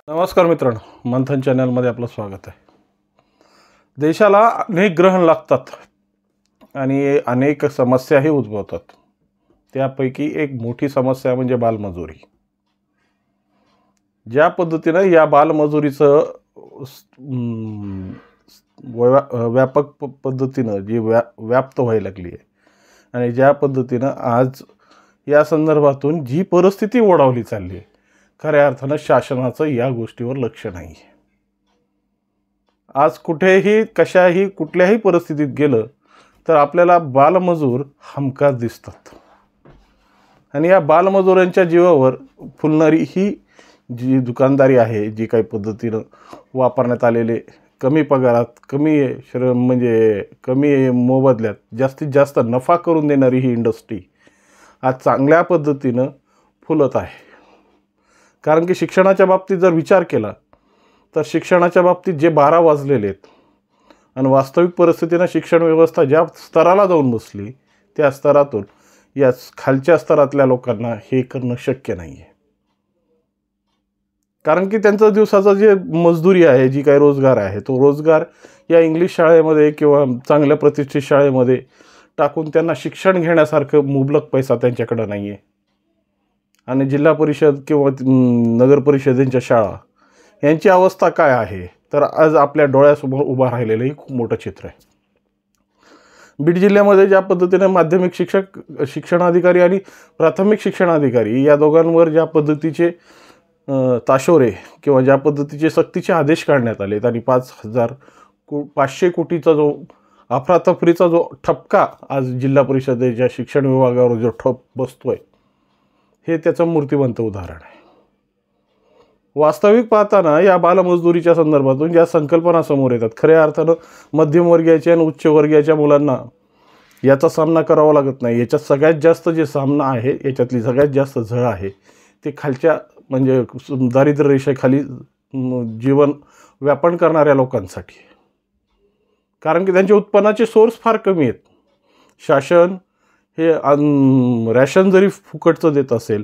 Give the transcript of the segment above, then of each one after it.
नमस्कार मित्रांनो, मंथन चॅनलमध्ये आपलं स्वागत आहे. देशाला अनेक ग्रहण लागतात आणि अनेक समस्याही उद्भवतात. त्यापैकी एक मोठी समस्या म्हणजे बालमजुरी. ज्या पद्धतीनं या बालमजुरीचं व्यापक पद्धतीनं जी व्याप्त व्हायला लागली आहे आणि ज्या पद्धतीनं आज या संदर्भातून जी परिस्थिती ओढावली चालली आहे, खऱ्या अर्थानं शासनाचं या गोष्टीवर लक्ष नाही आहे. आज कुठेही कशाही कुठल्याही परिस्थितीत गेलं तर आपल्याला बालमजूर हमखास दिसतात आणि या बालमजुरांच्या जीवावर फुलणारी ही जी दुकानदारी आहे, जी काही पद्धतीनं वापरण्यात आलेले कमी पगारात कमी श्रम म्हणजे कमी मोबदल्यात जास्तीत जास्त नफा करून देणारी ही इंडस्ट्री आज चांगल्या पद्धतीनं फुलत आहे. कारण की शिक्षणाच्या बाबतीत जर विचार केला तर शिक्षणाच्या बाबतीत जे 12 वाजलेले आहेत आणि वास्तविक परिस्थितीनं शिक्षण व्यवस्था ज्या स्तराला जाऊन बसली त्या स्तरातून या खालच्या स्तरातल्या लोकांना हे करणं शक्य नाही आहे. कारण की त्यांचं दिवसाचं जे मजदुरी आहे, जी काही रोजगार आहे, तो रोजगार या इंग्लिश शाळेमध्ये किंवा चांगल्या प्रतिष्ठित शाळेमध्ये टाकून त्यांना शिक्षण घेण्यासारखं मुबलक पैसा त्यांच्याकडं नाही आहे. आणि जिल्हा परिषद किंवा नगर परिषदेच्या शाळा यांची अवस्था काय आहे तर आज आपल्या डोळ्यासमोर उभा राहिलेलं हे खूप मोठं चित्र आहे. बीड जिल्ह्यामध्ये ज्या पद्धतीने माध्यमिक शिक्षणाधिकारी आणि प्राथमिक शिक्षणाधिकारी या दोघांवर ज्या पद्धतीचे ताशोरे किंवा ज्या पद्धतीचे सक्तीचे आदेश काढण्यात आलेत आणि 500 कोटीचा जो अफरातफरीचा जो ठपका आज जिल्हा परिषदेच्या शिक्षण विभागावर जो ठप बसतोय, हे त्याचं मूर्तिमंत उदाहरण आहे. वास्तविक पाहताना या बालमजदुरीच्या संदर्भातून ज्या संकल्पना समोर येतात, खऱ्या अर्थानं मध्यमवर्गीयाच्या आणि उच्चवर्गीयाच्या मुलांना याचा सामना करावा लागत नाही. याच्यात सगळ्यात जास्त जे सामना आहे, याच्यातली सगळ्यात जास्त झळ आहे ते खालच्या म्हणजे दारिद्र्य रेषेखाली जीवन व्यापन करणाऱ्या लोकांसाठी. कारण की त्यांच्या उत्पन्नाचे सोर्स फार कमी आहेत. शासन हे रॅशन जरी फुकटचं देत असेल,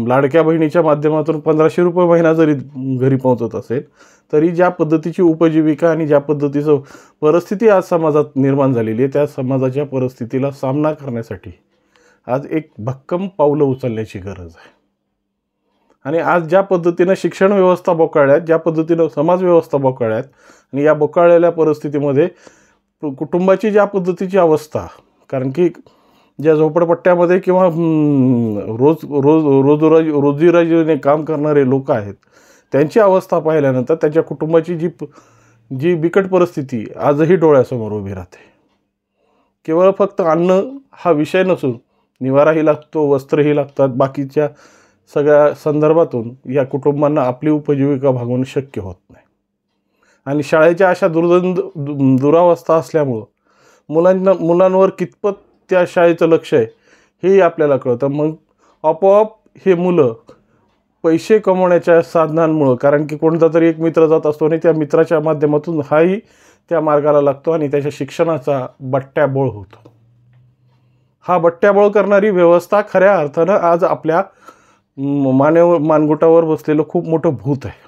लाडक्या बहिणीच्या माध्यमातून 1500 रुपये महिना जरी घरी पोहोचत असेल, तरी ज्या पद्धतीची उपजीविका आणि ज्या पद्धतीचं परिस्थिती आज समाजात निर्माण झालेली आहे, त्या समाजाच्या परिस्थितीला सामना करण्यासाठी आज एक भक्कम पावलं उचलण्याची गरज आहे. आणि आज ज्या पद्धतीनं शिक्षण व्यवस्था बोकाळल्यात, ज्या पद्धतीनं समाज व्यवस्था बोकाळल्यात आणि या बोकाळलेल्या परिस्थितीमध्ये कुटुंबाची ज्या पद्धतीची अवस्था, कारण की ज्या झोपडपट्ट्यामध्ये किंवा रोजीरोजीने काम करणारे लोक आहेत, त्यांची अवस्था पाहिल्यानंतर त्यांच्या कुटुंबाची जी बिकट परिस्थिती आजही डोळ्यासमोर उभी राहते. केवळ फक्त अन्न हा विषय नसून निवाराही लागतो, वस्त्रही लागतात, बाकीच्या सगळ्या संदर्भातून या कुटुंबांना आपली उपजीविका भागवणं शक्य होत नाही. आणि शाळेच्या अशा दुरावस्था असल्यामुळं मुलांवर कितपत त्या शाळेचं लक्ष आहे हेही आपल्याला कळतं. मग आपोआप हे मुलं पैसे कमवण्याच्या साधनांमुळं, कारण की कोणता तरी एक मित्र जात असतो आणि त्या मित्राच्या माध्यमातून हाही त्या मार्गाला लागतो आणि त्याच्या शिक्षणाचा बट्ट्याबोळ होतो. हा बट्ट्याबोळ करणारी व्यवस्था खऱ्या अर्थानं आज आपल्या मानगुटावर बसलेलं खूप मोठं भूत आहे.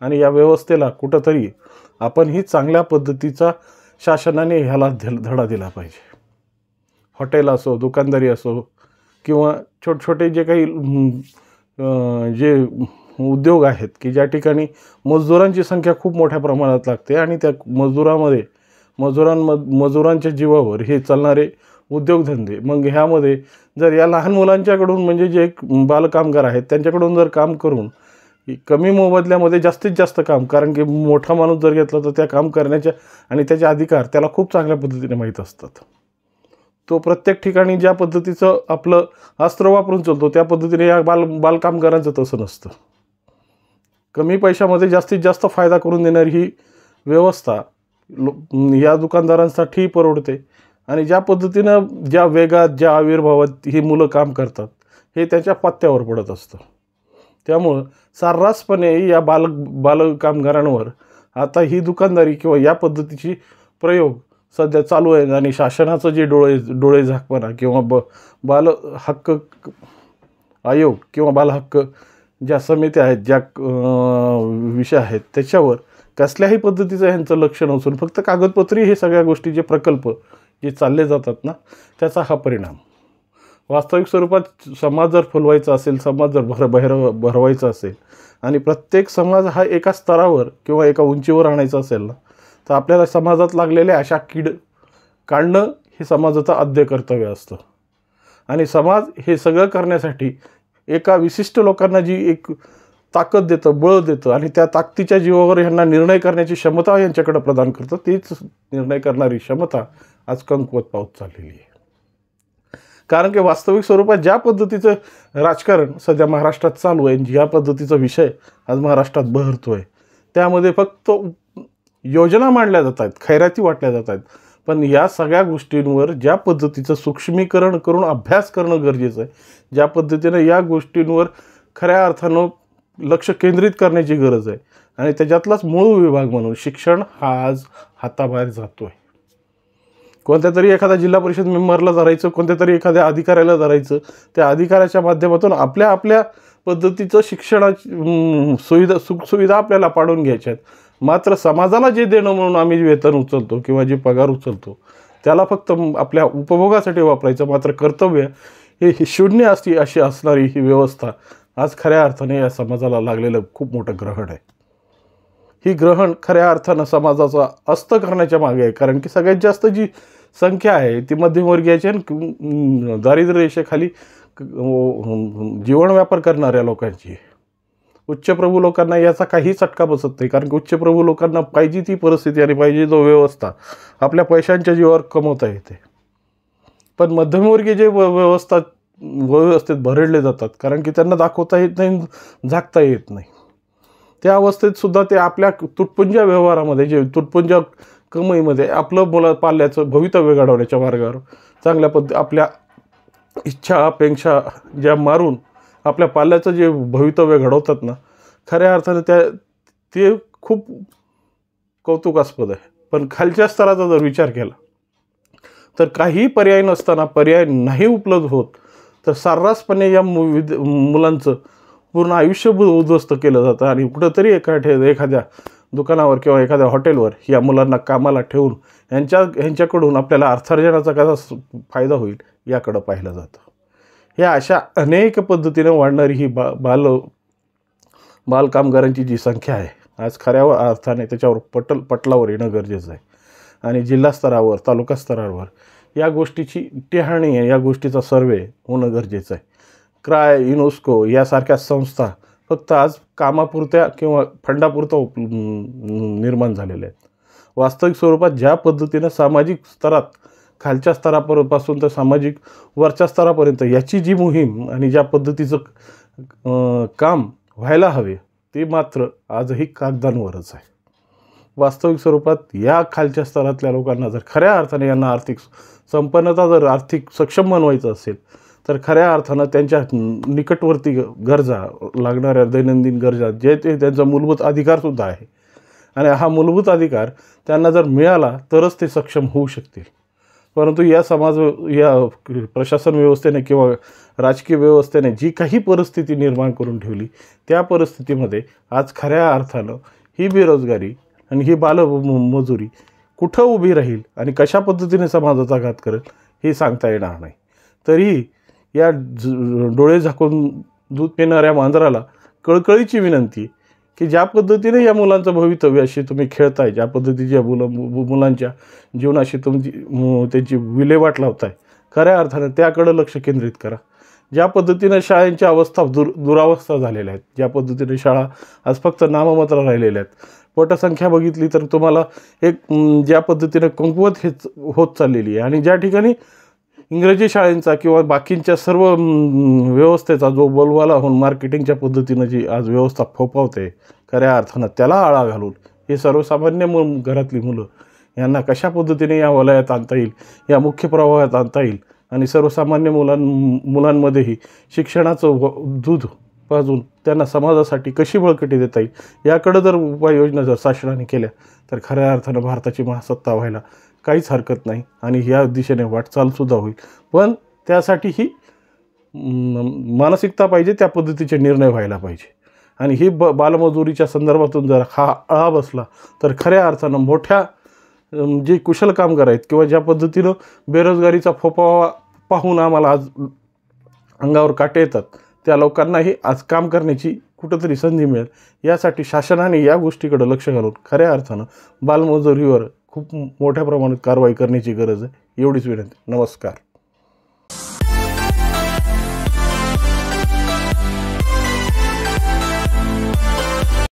आणि या व्यवस्थेला कुठंतरी आपण ही चांगल्या पद्धतीचा शासनाने ह्याला धडा दिला पाहिजे. हॉटेल असो, दुकानदारी असो किंवा छोटे जे काही जे उद्योग आहेत की ज्या ठिकाणी मजुरांची संख्या खूप मोठ्या प्रमाणात लागते आणि त्या मजुरांच्या जीवावर हे चालणारे उद्योगधंदे, मग ह्यामध्ये जर या लहान मुलांच्याकडून म्हणजे जे बालकामगार आहेत त्यांच्याकडून जर काम करून कमी मोबदल्यामध्ये जास्तीत जास्त काम, कारण की मोठा माणूस जर घेतला तर त्या काम करण्याच्या आणि त्याचे अधिकार त्याला खूप चांगल्या पद्धतीने माहीत असतात. तो प्रत्येक ठिकाणी ज्या पद्धतीचं आपलं अस्त्र वापरून चालतो त्या पद्धतीने या बालकामगारांचं तसं नसतं. कमी पैशामध्ये जास्तीत जास्त फायदा करून देणारी ही व्यवस्था या दुकानदारांसाठी परवडते आणि ज्या पद्धतीनं ज्या वेगात ज्या आविर्भावात ही मुलं काम करतात हे त्याच्या पत्त्यावर पडत असतं. त्यामुळं सर्रासपणे या बालकामगारांवर आता ही दुकानदारी किंवा या पद्धतीची प्रयोग सध्या चालू आहे आणि शासनाचं जे डोळे झाकपणा किंवा बाल हक्क आयोग किंवा बाल हक्क ज्या समित्या आहेत, ज्या विषय आहेत, त्याच्यावर कसल्याही पद्धतीचं ह्यांचं लक्ष नसून फक्त कागदपत्री हे सगळ्या गोष्टी, जे प्रकल्प जे चालले जातात ना, त्याचा हा परिणाम. वास्तविक स्वरूपात समाज जर फुलवायचा असेल, समाज जर भरवायचा असेल आणि प्रत्येक समाज हा एका स्तरावर किंवा एका उंचीवर आणायचा असेल ना, तर आपल्याला समाजात लागलेल्या अशा कीड काढणं हे समाजाचं आद्य कर्तव्य असतं. आणि समाज हे सगळं करण्यासाठी एका विशिष्ट लोकांना जी एक ताकद देतं, बळ देतं आणि त्या ताकदीच्या जीवावर ह्यांना निर्णय करण्याची क्षमता यांच्याकडे प्रदान करतं, तीच निर्णय करणारी क्षमता आज कमकुवत पावत चाललेली आहे. कारण की वास्तविक स्वरूपात ज्या पद्धतीचं राजकारण सध्या महाराष्ट्रात चालू आहे, ज्या पद्धतीचा विषय आज महाराष्ट्रात बहरतो आहे, त्यामध्ये फक्त योजना मांडल्या जात आहेत, खैराती वाटल्या जात आहेत. पण या सगळ्या गोष्टींवर ज्या पद्धतीचं सूक्ष्मीकरण करून अभ्यास करणं गरजेचं आहे, ज्या पद्धतीनं या गोष्टींवर खऱ्या अर्थानं लक्ष केंद्रित करण्याची गरज आहे आणि त्याच्यातलाच मूळ विभाग म्हणून शिक्षण हा आज हाताबाहेर जातो आहे. कोणत्या तरी एखाद्या जिल्हा परिषद मेंबरला धरायचं, कोणत्या तरी एखाद्या अधिकाऱ्याला धरायचं, त्या अधिकाऱ्याच्या माध्यमातून आपल्या आपल्या पद्धतीचं शिक्षणाची सुखसुविधा आपल्याला पाडून घ्यायच्या आहेत. मात्र समाजाला जे देणं म्हणून आम्ही वेतन उचलतो किंवा जे पगार उचलतो त्याला फक्त आपल्या उपभोगासाठी वापरायचं, मात्र कर्तव्य हे शून्य अशी असणारी ही व्यवस्था आज खऱ्या अर्थाने या समाजाला लागलेलं खूप मोठं ग्रहण आहे. ही ग्रहण खऱ्या अर्थानं समाजाचा अस्त करण्याच्या मागे आहे. कारण की सगळ्यात जास्त जी संख्या आहे ती मध्यमवर्गीयाची आणि दारिद्र्य रेषेखाली जीवन व्यापार करणाऱ्या लोकांची आहे. उच्चप्रभू लोकांना याचा काही चटका बसत नाही. कारण की उच्चप्रभू लोकांना पाहिजे ती परिस्थिती आणि पाहिजे तो व्यवस्था आपल्या पैशांच्या जीवावर कमवता येते. पण मध्यमवर्गीय जे व्यवस्थेत भरडले जातात, कारण की त्यांना दाखवता येत नाही, झाकता येत नाही, त्या अवस्थेत सुद्धा ते आपल्या तुटपुंज्या व्यवहारामध्ये, जे तुटपुंज्या कमाईमध्ये आपलं पाल्याचं भवितव्य घडवण्याच्या मार्गावर चांगल्या आपल्या इच्छा अपेक्षा ज्या मारून आपल्या पाल्याचं जे भवितव्य घडवतात ना, खऱ्या अर्थाने ते खूप कौतुकास्पद आहे. पण खालच्या स्तराचा जर विचार केला तर काही पर्याय नसताना, पर्याय नाही उपलब्ध होत, तर सर्रासपणे या मुलांचं पूर्ण आयुष्य उद्ध्वस्त केलं जातं आणि कुठंतरी एखाद्या दुकानावर किंवा एखाद्या हॉटेलवर या मुलांना कामाला ठेवून ह्यांच्याकडून आपल्याला अर्थार्जनाचा कसा फायदा होईल याकडं पाहिलं जातं. या अशा अनेक पद्धतीने वाढणारी ही बालकामगारांची जी संख्या आहे आज खऱ्या अर्थाने त्याच्यावर पटलावर येणं गरजेचं आहे. आणि जिल्हा स्तरावर, तालुका स्तरावर या गोष्टीची टेहाणी आहे, या गोष्टीचा सर्वे होणं गरजेचं आहे. क्राय, युनेस्को यासारख्या संस्था फक्त आज कामापुरत्या किंवा फंडापुरता निर्माण झालेल्या आहेत. वास्तविक स्वरूपात ज्या पद्धतीनं सामाजिक स्तरात खालच्या स्तरापासून तर सामाजिक वरच्या स्तरापर्यंत याची जी मोहीम आणि ज्या पद्धतीचं काम व्हायला हवे ते मात्र आजही कागदांवरच आहे. वास्तविक स्वरूपात या खालच्या स्तरातल्या लोकांना जर खऱ्या अर्थाने यांना आर्थिक संपन्नता, जर आर्थिक सक्षम बनवायचं असेल तर खऱ्या अर्थानं त्यांच्या निकटवर्ती गरजा, लागणाऱ्या दैनंदिन गरजा, जे ते त्यांचा मूलभूत अधिकारसुद्धा आहे आणि हा मूलभूत अधिकार त्यांना जर मिळाला तरच ते सक्षम होऊ शकतील. परंतु या प्रशासन व्यवस्थेने किंवा राजकीय व्यवस्थेने जी काही परिस्थिती निर्माण करून ठेवली, त्या परिस्थितीमध्ये आज खऱ्या अर्थानं ही बेरोजगारी आणि ही बालमजुरी कुठं उभी राहील आणि कशा पद्धतीने समाजाचा घात करेल हे सांगता येणार नाही. तरीही या डोळे झाकून दूध पिणाऱ्या मांजराला कळकळीची विनंती की ज्या पद्धतीने या मुलांचं भवितव्य अशी तुम्ही खेळताय, ज्या पद्धतीच्या मुलांच्या जीवनाशी त्यांची विल्हेवाट लावताय, खऱ्या अर्थानं त्याकडं लक्ष केंद्रित करा. ज्या पद्धतीनं शाळांच्या अवस्था दुरावस्था झालेल्या आहेत, ज्या पद्धतीने शाळा आज फक्त नाममात्र राहिलेल्या आहेत, पटसंख्या बघितली तर तुम्हाला ज्या पद्धतीनं कमकुवत होत चाललेली आहे आणि ज्या ठिकाणी इंग्रजी शाळेंचा किंवा बाकींच्या सर्व व्यवस्थेचा जो बोलवाला होऊन मार्केटिंगच्या पद्धतीनं जी आज व्यवस्था फोपावते, खऱ्या अर्थानं त्याला आळा घालून हे सर्वसामान्य घरातली मुलं यांना कशा पद्धतीने या वलयात आणता येईल, या मुख्य प्रवाहात आणता येईल आणि सर्वसामान्य मुलांमध्येही शिक्षणाचं दूध पाजून त्यांना समाजासाठी कशी बळकटी देता येईल याकडं जर उपाययोजना जर शासनाने केल्या तर खऱ्या अर्थानं भारताची महासत्ता व्हायला काहीच हरकत नाही आणि ह्या दिशेने वाटचालसुद्धा होईल. पण त्यासाठी ही मानसिकता पाहिजे, त्या पद्धतीचे निर्णय व्हायला पाहिजे. आणि ही बालमजुरीच्या संदर्भातून जर हा आळा बसला तर खऱ्या अर्थानं मोठ्या जे कुशल कामगार आहेत किंवा ज्या पद्धतीनं बेरोजगारीचा फोफावा पाहून आम्हाला आज अंगावर काटे येतात, त्या लोकांनाही आज काम करण्याची कुठंतरी संधी मिळेल. यासाठी शासनाने या गोष्टीकडे लक्ष घालून खऱ्या अर्थानं बालमजुरीवर खूप मोठ्या प्रमाणात कारवाई करण्याची गरज आहे. एवढीच विनंती. नमस्कार.